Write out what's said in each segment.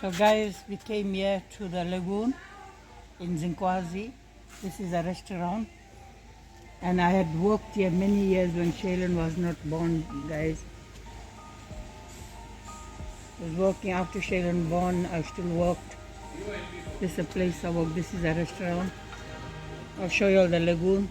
So guys, we came here to the lagoon in Zinkwazi. This is a restaurant, and I had worked here many years when Shaylin was not born, guys. I was working after Shaylin born. I still worked. This is a place I work. This is a restaurant. I'll show you all the lagoon.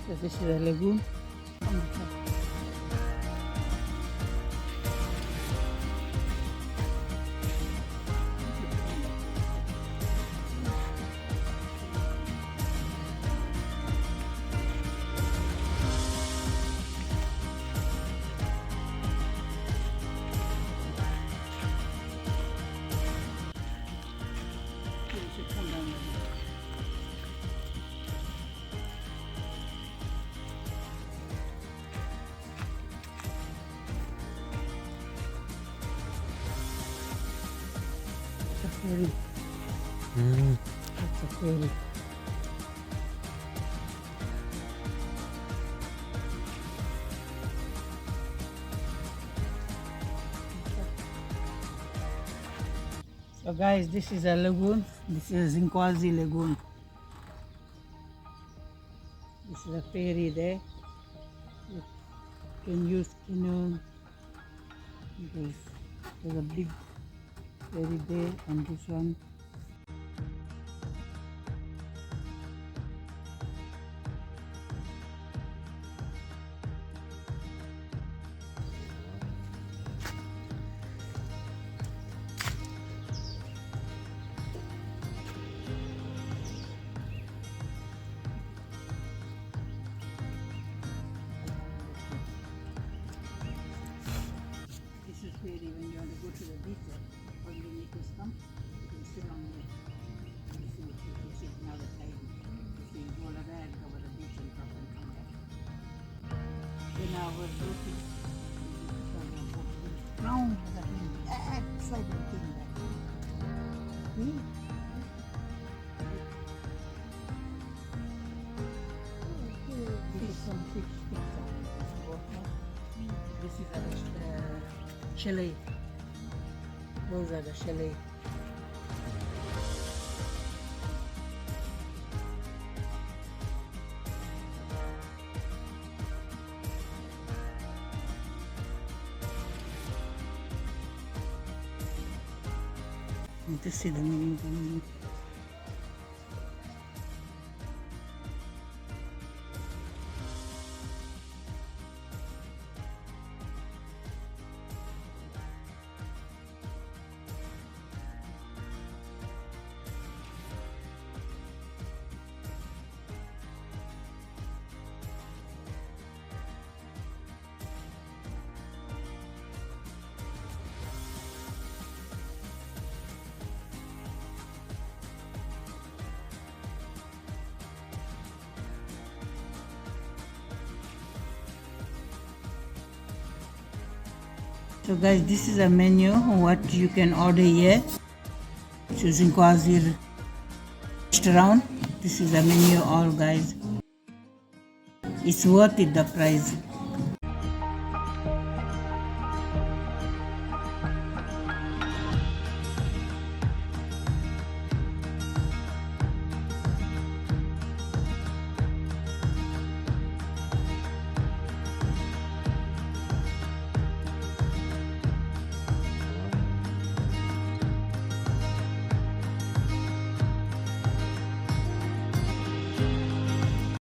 So this is a lagoon. That's a ferry. So guys, this is a lagoon. This is a Zinkwazi lagoon. This is a ferry there. You can use canoe. There's a big ferry there, and this one. This is ferry when you want to go to the beach, when the natives come, you can sit on there. You see what you can sit now the tide. So you go over there and cover the beach and come back. Then I was looking round the thing, exciting thing there. This is some fish sticks on this water. This is a chalet. Those are the chalet. to see the menu. So guys, this is a menu what you can order here. So Zinkwazi restaurant. This is a menu all guys. It's worth it the price.